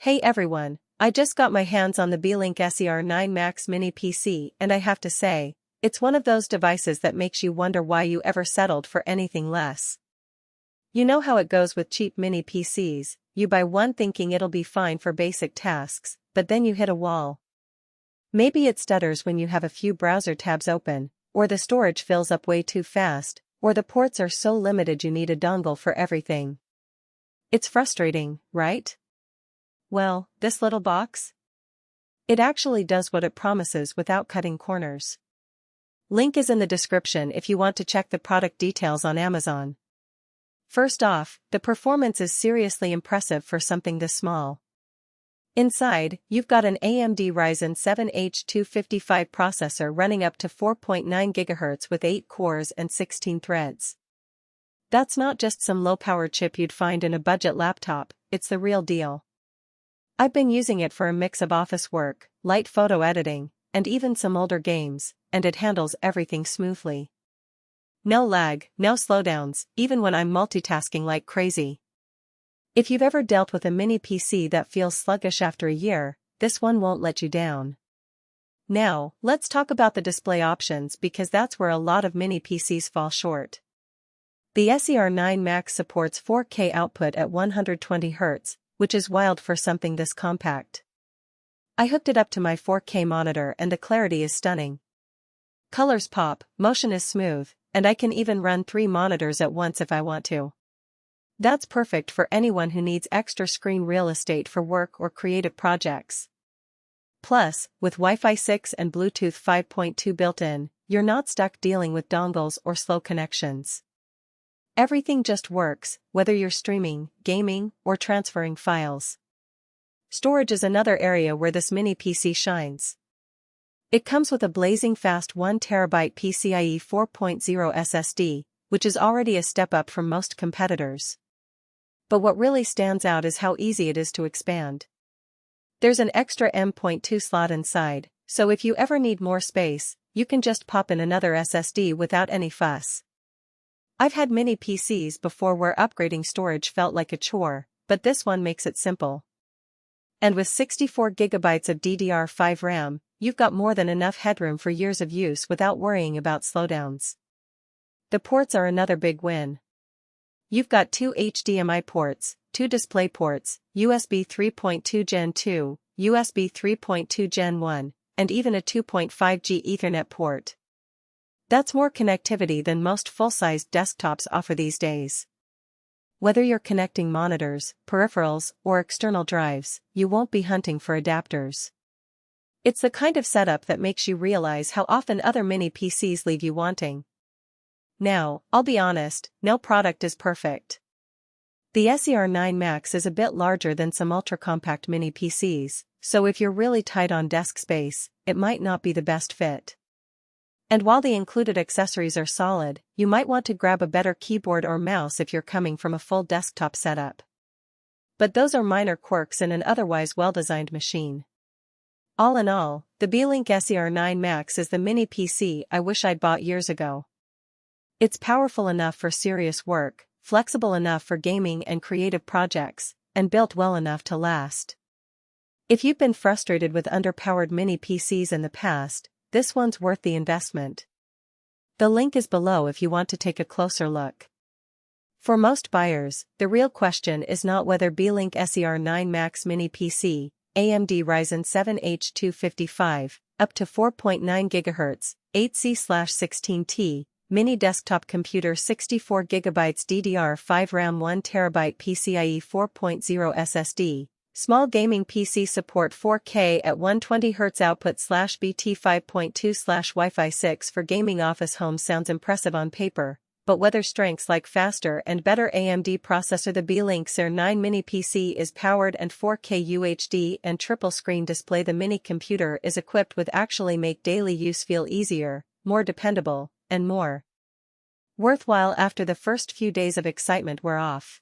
Hey everyone, I just got my hands on the Beelink SER9 Max mini PC and I have to say, it's one of those devices that makes you wonder why you ever settled for anything less. You know how it goes with cheap mini PCs, you buy one thinking it'll be fine for basic tasks, but then you hit a wall. Maybe it stutters when you have a few browser tabs open, or the storage fills up way too fast, or the ports are so limited you need a dongle for everything. It's frustrating, right? Well, this little box? It actually does what it promises without cutting corners. Link is in the description if you want to check the product details on Amazon. First off, the performance is seriously impressive for something this small. Inside, you've got an AMD Ryzen 7 H255 processor running up to 4.9 GHz with 8 cores and 16 threads. That's not just some low-power chip you'd find in a budget laptop, it's the real deal. I've been using it for a mix of office work, light photo editing, and even some older games, and it handles everything smoothly. No lag, no slowdowns, even when I'm multitasking like crazy. If you've ever dealt with a mini PC that feels sluggish after a year, this one won't let you down. Now, let's talk about the display options because that's where a lot of mini PCs fall short. The SER9 Max supports 4K output at 120 Hz, which is wild for something this compact. I hooked it up to my 4K monitor and the clarity is stunning. Colors pop, motion is smooth, and I can even run 3 monitors at once if I want to. That's perfect for anyone who needs extra screen real estate for work or creative projects. Plus, with Wi-Fi 6 and Bluetooth 5.2 built in, you're not stuck dealing with dongles or slow connections. Everything just works, whether you're streaming, gaming, or transferring files. Storage is another area where this mini PC shines. It comes with a blazing fast 1TB PCIe 4.0 SSD, which is already a step up from most competitors. But what really stands out is how easy it is to expand. There's an extra M.2 slot inside, so if you ever need more space, you can just pop in another SSD without any fuss. I've had mini PCs before where upgrading storage felt like a chore, but this one makes it simple. And with 64 GB of DDR5 RAM, you've got more than enough headroom for years of use without worrying about slowdowns. The ports are another big win. You've got 2 HDMI ports, 2 display ports, USB 3.2 Gen 2, USB 3.2 Gen 1, and even a 2.5G Ethernet port. That's more connectivity than most full-sized desktops offer these days. Whether you're connecting monitors, peripherals, or external drives, you won't be hunting for adapters. It's the kind of setup that makes you realize how often other mini PCs leave you wanting. Now, I'll be honest, no product is perfect. The SER9 Max is a bit larger than some ultra-compact mini PCs, so if you're really tight on desk space, it might not be the best fit. And while the included accessories are solid, you might want to grab a better keyboard or mouse if you're coming from a full desktop setup. But those are minor quirks in an otherwise well-designed machine. All in all, the Beelink SER9 Max is the mini PC I wish I'd bought years ago. It's powerful enough for serious work, flexible enough for gaming and creative projects, and built well enough to last. If you've been frustrated with underpowered mini PCs in the past, this one's worth the investment. The link is below if you want to take a closer look. For most buyers, the real question is not whether Beelink SER9 Max mini PC, AMD Ryzen 7 H255, up to 4.9 GHz, 8C/16T, mini desktop computer 64 GB DDR5 RAM 1TB PCIe 4.0 SSD, small gaming PC support 4K at 120 Hz output /BT 5.2/Wi-Fi 6 for gaming office home sounds impressive on paper, but whether strengths like faster and better AMD processor the Beelink SER9 mini PC is powered and 4K UHD and triple screen display the mini computer is equipped with actually make daily use feel easier, more dependable, and more worthwhile after the first few days of excitement wear off.